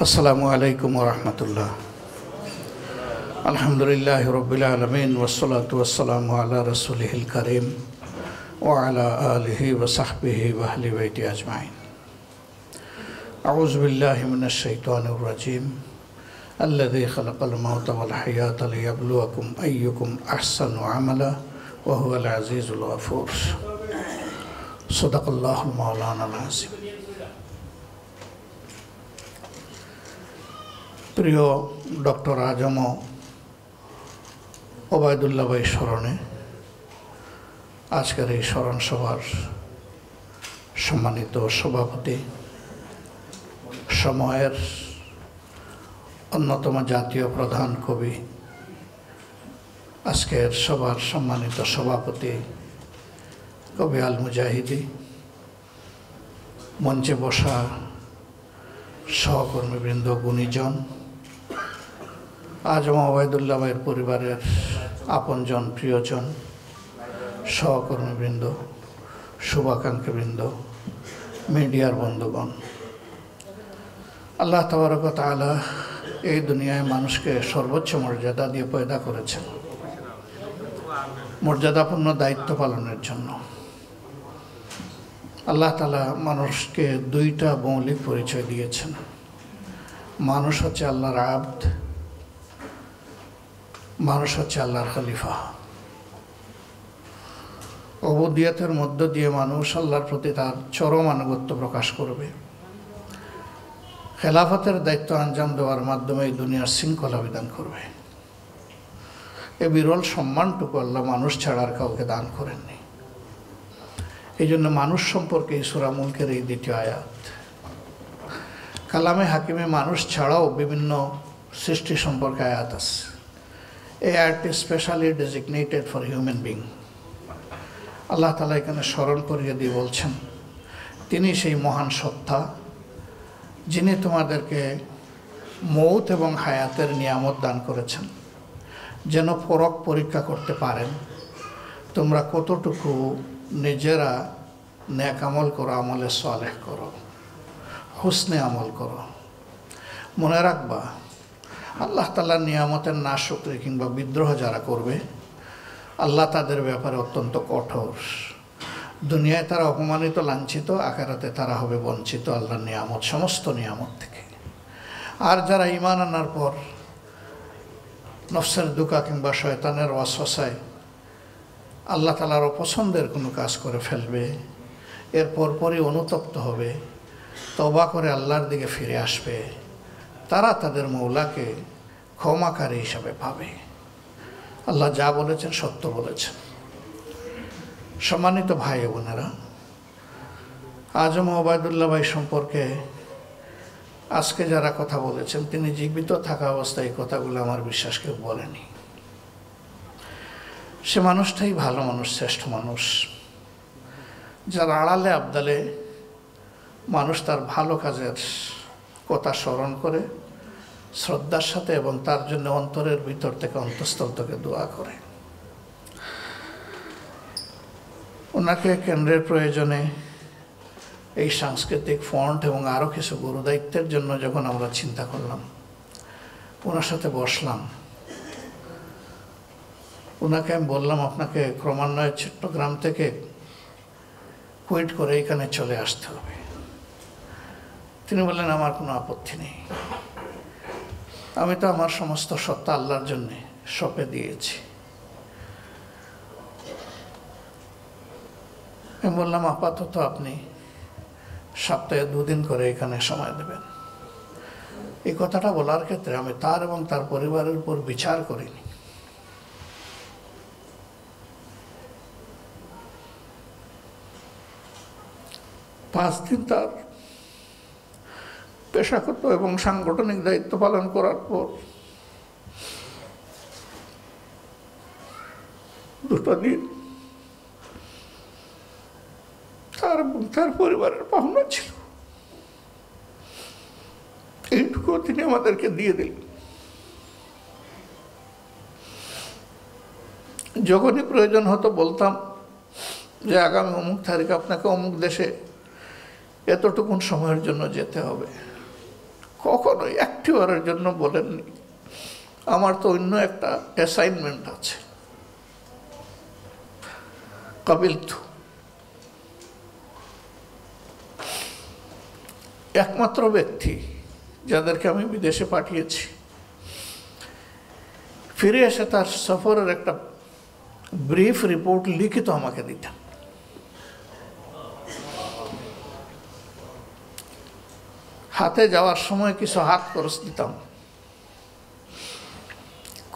আসসালামু আলাইকুম ওয়া রাহমাতুল্লাহ। আলহামদুলিল্লাহি রাব্বিল আলামিন ওয়াসসালাতু ওয়াসসালামু আলা রাসূলিহিল কারীম ওয়া আলা আলিহি ওয়া সাহবিহি ওয়া আহলি বাইতি আজমাইন। আউযু বিল্লাহি মিনাশ শাইতানির রাজীম। আল্লাযী খালাকাল মাউতা ওয়াল হায়াতা লিয়াবলুয়াকুম আইয়ুকুম আহসানু আমালা ওয়া হুয়াল আজিজুল গফুর। সাদাকাল্লাহুল মাওলানাল আযীম। প্রিয় ডক্টর আজম ওবায়দুল্লাহ ভাই স্মরণে আজকের এই স্মরণ সভার সম্মানিত সভাপতি, সময়ের অন্যতম জাতীয় প্রধান কবি, আজকের সভার সম্মানিত সভাপতি কবি আল মুজাহিদি, মঞ্চে বসা সহকর্মীবৃন্দ, গুণীজন, আজম ওবায়দুল্লাহ ভাইয়ের পরিবারের আপনজন, প্রিয়জন, সহকর্মীবৃন্দ, শুভাকাঙ্ক্ষীবৃন্দ, মিডিয়ার বন্ধুগণ, আল্লাহ তাবারক ওয়া তাআলা এই দুনিয়ায় মানুষকে সর্বোচ্চ মর্যাদা দিয়ে পয়দা করেছেন, মর্যাদাপূর্ণ দায়িত্ব পালনের জন্য। আল্লাহ তাআলা মানুষকে দুইটা মৌলিক পরিচয় দিয়েছেন। মানুষ হচ্ছে আল্লাহর আবদ, মানুষ হচ্ছে আল্লাহর খলিফা। উবুদিয়তের মধ্য দিয়ে মানুষ আল্লাহর প্রতি তার চরম আনুগত্য প্রকাশ করবে। খেলাফতের দায়িত্ব আঞ্জাম দেওয়ার মাধ্যমে এই দুনিয়ার শৃঙ্খলা বিধান করবে। এই বিরল সম্মানটুকু আল্লাহ মানুষ ছাড়া আর কাউকে দান করেননি। এই জন্য মানুষ সম্পর্কে এই সূরা মুলকের এই দ্বিতীয় আয়াত। কালামে হাকিমে মানুষ ছাড়াও বিভিন্ন সৃষ্টি সম্পর্কে আয়াত আছে। এই আয়াতটি specially designated for human being. আল্লাহ তাআলা এখানে স্মরণ করিয়ে দিয়ে বলছেন, তিনি সেই মহান সত্তা যিনি তোমাদেরকে মৌত এবং হায়াতের নিয়ামত দান করেছেন, যেন পরখ পরীক্ষা করতে পারেন তোমরা কতটুকু নিজেরা নেক আমল করো, আমলে সালেহ করো, হুসনে আমল করো। মনে রাখবা, আল্লাহ তাআলার নিয়ামতের নাশুকরি কিংবা বিদ্রোহ যারা করবে, আল্লাহ তাদের ব্যাপারে অত্যন্ত কঠোর। দুনিয়ায় তারা অপমানিত, লাঞ্ছিত, আখিরাতে তারা হবে বঞ্চিত আল্লাহর নিয়ামত, সমস্ত নিয়ামত থেকে। আর যারা ঈমান আনার পর নফসের দুকা কিংবা শয়তানের ওয়াসওয়াসায় আল্লাহ তাআলার অপছন্দের কোনো কাজ করে ফেলবে, এর পরপরই অনুতপ্ত হবে, তওবা করে আল্লাহর দিকে ফিরে আসবে, তারা তাদের মওলাকে ক্ষমাকারী হিসাবে পাবে। আল্লাহ যা বলেছেন সত্য বলেছেন। সম্মানিত ভাই বোনেরা, আজম ওবায়দুল্লাহ ভাই সম্পর্কে আজকে যারা কথা বলেছেন, তিনি জীবিত থাকা অবস্থায় এই কথাগুলো আমার বিশ্বাস কেউ বলেনি। সে মানুষটাই ভালো মানুষ, শ্রেষ্ঠ মানুষ, যার আড়ালে আবদালে মানুষ তার ভালো কাজের কথা স্মরণ করে শ্রদ্ধার সাথে এবং তার জন্য অন্তরের ভিতর থেকে অন্তঃস্থল থেকে দোয়া করে। ওনাকে কেন্দ্রের প্রয়োজনে এই সাংস্কৃতিক ফন্ট এবং আরও কিছু গুরুদায়িত্বের জন্য যখন আমরা চিন্তা করলাম, ওনার সাথে বসলাম, ওনাকে আমি বললাম, আপনাকে ক্রমান্বয়ে চট্টগ্রাম থেকে কুইট করে এখানে চলে আসতে হবে। তিনি বললেন, আমার কোনো আপত্তি নেই, আমি তো আমার সমস্ত সত্তা আল্লাহর জন্যে সঁপে দিয়েছি। আমি বললাম, আপাতত আপনি সপ্তাহে 2 দিন করে এখানে সময় দেবেন। এই কথাটা বলার ক্ষেত্রে আমি তার এবং তার পরিবারের উপর বিচার করিনি। পাঁচ দিন তার পেশাগত এবং সাংগঠনিক দায়িত্ব পালন করার পর 2টা দিন তার এবং তার পরিবারের পাওনা ছিল, এইটুকু তিনি আমাদেরকে দিয়ে দিলেন। যখনই প্রয়োজন হতো বলতাম যে আগামী অমুক তারিখ আপনাকে অমুক দেশে এতটুকুন সময়ের জন্য যেতে হবে, কখনোই একটিবারের জন্য বলেননি আমার তো অন্য একটা অ্যাসাইনমেন্ট আছে। কাবিলতু। একমাত্র ব্যক্তি যাদেরকে আমি বিদেশে পাঠিয়েছি, ফিরে এসে তার সফরের একটা ব্রিফ রিপোর্ট লিখিত আমাকে দিতেন। হাতে যাওয়ার সময় কিছু হাত খরচ দিতাম,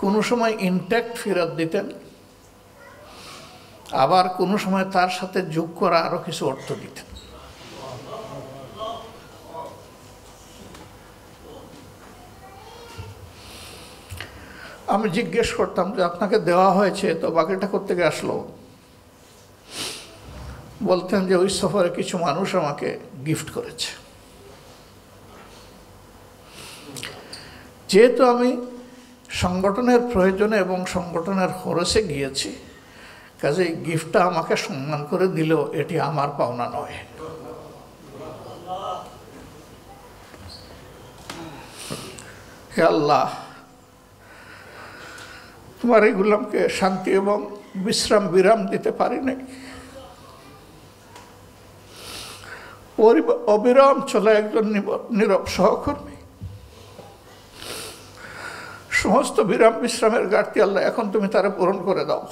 কোনো সময় ইনট্যাক্ট ফেরত দিতেন, আবার কোনো সময় তার সাথে যোগ করা আরো কিছু অর্থ দিতেন। আমি জিজ্ঞেস করতাম যে আপনাকে দেওয়া হয়েছে তো বাকিটা কোত্থেকে আসলো? বলতেন যে ওই সফরে কিছু মানুষ আমাকে গিফট করেছে। যেহেতু আমি সংগঠনের প্রয়োজনে এবং সংগঠনের খরচে গিয়েছি, কাজে গিফটটা আমাকে সম্মান করে দিল, এটি আমার পাওনা নয়। হে আল্লাহ, তোমার এই গোলামকে শান্তি এবং বিরাম দিতে পারি নাই। অবিরাম চলে একজন নীরব সহকর্মী, সমস্ত বিশ্রামের ঘাটতি আল্লাহ এখন তুমি তারা পূরণ করে দাও।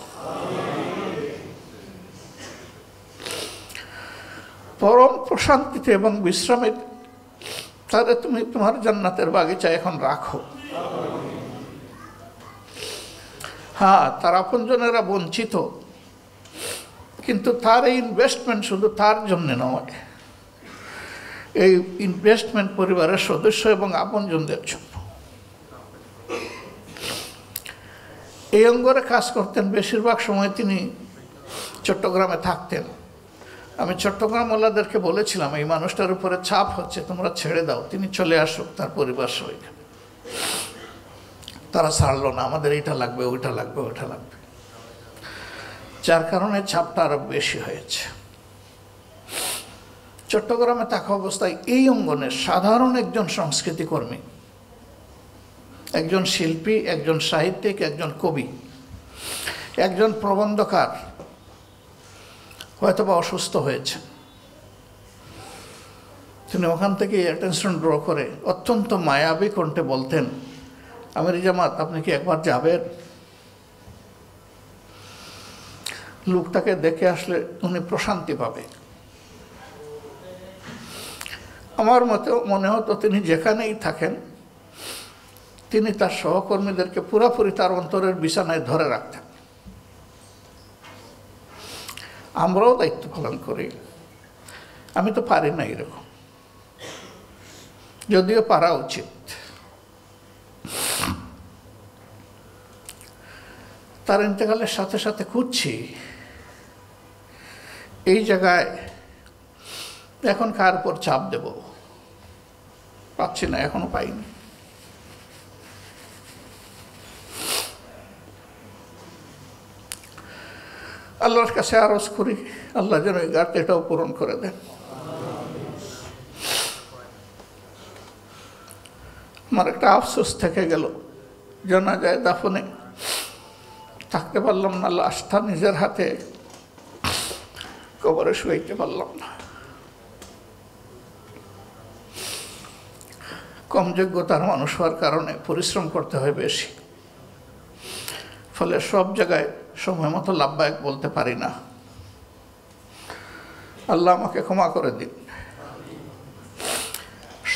পরম প্রশান্তিতে এবং বিশ্রামে তারা তুমি তোমার জান্নাতের বাগিচা এখন রাখো। হ্যাঁ, তার আপনজনেরা বঞ্চিত, কিন্তু তার এই ইনভেস্টমেন্ট শুধু তার জন্য নয়, এই ইনভেস্টমেন্ট পরিবারের সদস্য এবং আপনজনদের জন্য। এই অঙ্গরে কাজ করতেন, বেশিরভাগ সময় তিনি চট্টগ্রামে থাকতেন। আমি চট্টগ্রামওয়ালাদেরকে বলেছিলাম এই মানুষটার উপরে চাপ হচ্ছে, তোমরা ছেড়ে দাও, তিনি চলে আসুক তার পরিবার সহ। তারা ছাড়লো না, আমাদের এইটা লাগবে, ওইটা লাগবে, ওইটা লাগবে, যার কারণে চাপটা আরো বেশি হয়েছে। চট্টগ্রামে থাকা অবস্থায় এই অঙ্গনের সাধারণ একজন সংস্কৃতি কর্মী, একজন শিল্পী, একজন সাহিত্যিক, একজন কবি, একজন প্রবন্ধকার হয়তোবা অসুস্থ হয়েছে। তিনি ওখান থেকে অ্যাটেনশন ড্র করে অত্যন্ত মায়াবী কণ্ঠে বলতেন, আমির জামাত আপনি কি একবার যাবেন? লোকটাকে দেখে আসলে উনি প্রশান্তি পাবে। আমার মনে হতো তিনি যেখানেই থাকেন তিনি তার সহকর্মীদেরকে পুরোপুরি তার অন্তরের বিছানায় ধরে রাখতেন। আমরাও দায়িত্ব পালন করি, আমি তো পারি না এরকম, যদিও পারা উচিত। তার ইন্তেকালের সাথে সাথে খুঁজছি এই জায়গায় এখন কার উপর চাপ দেব, পাচ্ছি না, এখনো পাইনি। আল্লাহর কাছে আরজ করি আল্লাহ যেন এই ঘাটতিটাও পূরণ করে দেন। আমার একটা আফসোস থেকে গেল, জানাজায় দাফনে থাকতে পারলাম না, লাশটা নিজের হাতে কবরে শুয়াইতে পারলাম না। কম যোগ্যতার মানুষ হওয়ার কারণে পরিশ্রম করতে হয় বেশি, ফলে সব জায়গায় সময় মতো লাভবায়ক বলতে পারি না। আল্লাহ আমাকে ক্ষমা করে দিন।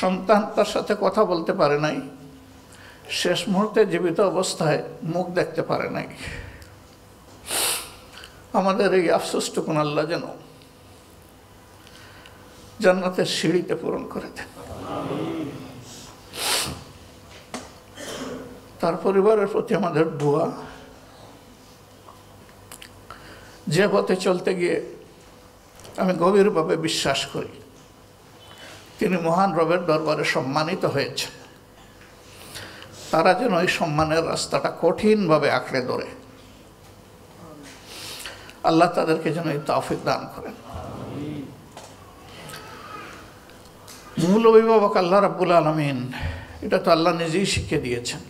সন্তান তার সাথে কথা বলতে পারে নাই, শেষ মুহূর্তে জীবিত অবস্থায় মুখ দেখতে পারে নাই। আমাদের এই আফসোসটুকুন আল্লাহ যেন জান্নাতের সিঁড়িতে পূরণ করে দেন। তার পরিবারের প্রতি আমাদের দোয়া। যে পথে চলতে গিয়ে আমি গভীরভাবে বিশ্বাস করি তিনি মহান রবের দরবারে সম্মানিত হয়েছেন, তারা যেন এই সম্মানের রাস্তাটা কঠিনভাবে আঁকড়ে ধরে। আল্লাহ তাদেরকে যেন এই তৌফিক দান করেন। মূল অভিভাবক আল্লাহ রাব্বুল আলামিন, এটা তো আল্লাহ নিজেই শিখিয়ে দিয়েছেন।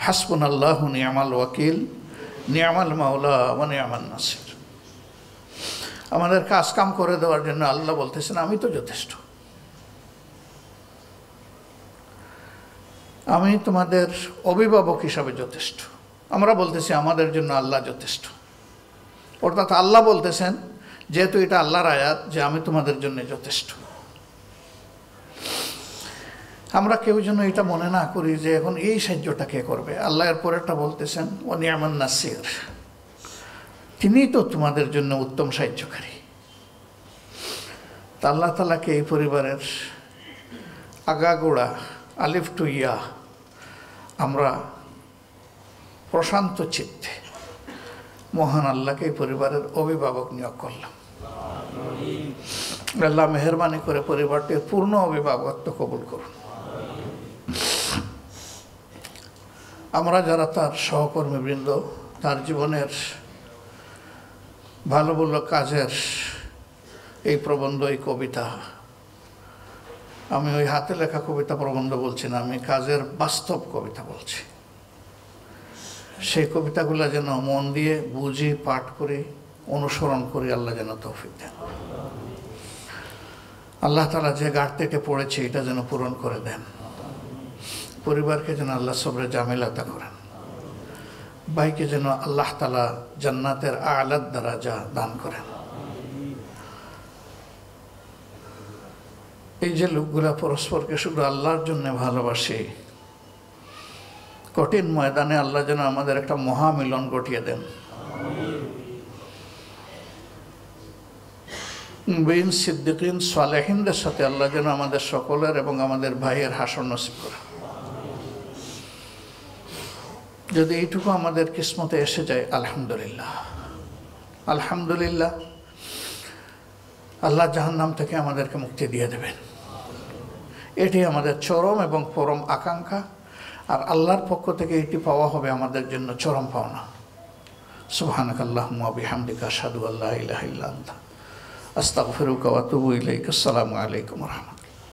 হাসবুনাল্লাহু নি'মাল ওয়াকিল, নি'মাল মাওলা ওয়া নি'মান নাসির। আমাদের কাজ কাম করে দেওয়ার জন্য আল্লাহ বলতেছেন আমি তো যথেষ্ট, আমি তোমাদের অভিভাবক হিসাবে যথেষ্ট। আমরা বলতেছি আমাদের জন্য আল্লাহ যথেষ্ট, অর্থাৎ আল্লাহ বলতেছেন যেহেতু এটা আল্লাহর আয়াত যে আমি তোমাদের জন্য যথেষ্ট। আমরা কেউ যেন এটা মনে না করি যে এখন এই সাহায্যটা কে করবে। আল্লাহ এর পরেরটা বলতেছেন ও নি'মান নাসির, তিনিই তো তোমাদের জন্য উত্তম সাহায্যকারী। তা আল্লাহ তাআলাকে এই পরিবারের আগাগোড়া আলিফ টু ইয়া আমরা প্রশান্ত চিত্তে মহান আল্লাহকে এই পরিবারের অভিভাবক নিয়োগ করলাম। আল্লাহ মেহেরবানি করে পরিবারটির পূর্ণ অভিভাবকত্ব কবুল করুন। আমরা যারা তার সহকর্মীবৃন্দ, তার জীবনের ভালো ভালো কাজের এই প্রবন্ধ, এই কবিতা, আমি ওই হাতে লেখা কবিতা প্রবন্ধ বলছি না, আমি কাজের বাস্তব কবিতা বলছি। সেই কবিতাগুলো যেন মন দিয়ে বুঝি, পাঠ করি, অনুসরণ করি, আল্লাহ যেন তৌফিক দেন। আল্লাহ তাআলা যে ঘাটতিটা পড়েছে এটা যেন পূরণ করে দেন। পরিবারকে যেন আল্লাহ সবরে জামিল আতা করেন। ভাইকে যেন আল্লাহ তাআলা জান্নাতের আ'লা দারাজা দান করেন। এই যে লোকগুলা পরস্পরকে শুধু আল্লাহর জন্য ভালোবাসে, কঠিন ময়দানে আল্লাহ যেন আমাদের একটা মহামিলন ঘটিয়ে দেন। নবীন, সিদ্দিকিন, সালেহিনদের সাথে আল্লাহ যেন আমাদের সকলের এবং আমাদের ভাইয়ের হাসর নসিব করেন। যদি এইটুকু আমাদের কিসমতে এসে যায়, আলহামদুলিল্লাহ, আলহামদুলিল্লাহ, আল্লাহ জাহান্নাম থেকে আমাদেরকে মুক্তি দিয়ে দেবেন। এটি আমাদের চরম এবং পরম আকাঙ্ক্ষা, আর আল্লাহর পক্ষ থেকে এটি পাওয়া হবে আমাদের জন্য চরম পাওনা। সুবহানাকাল্লাহুম্মা ওয়া বিহামদিকা আশহাদু আল্লা ইলাহা ইল্লা আনতা আস্তাগফিরুকা ওয়া আতুবু ইলাইক। আসসালামু আলাইকুম ওয়া রাহমাতুল্লাহ।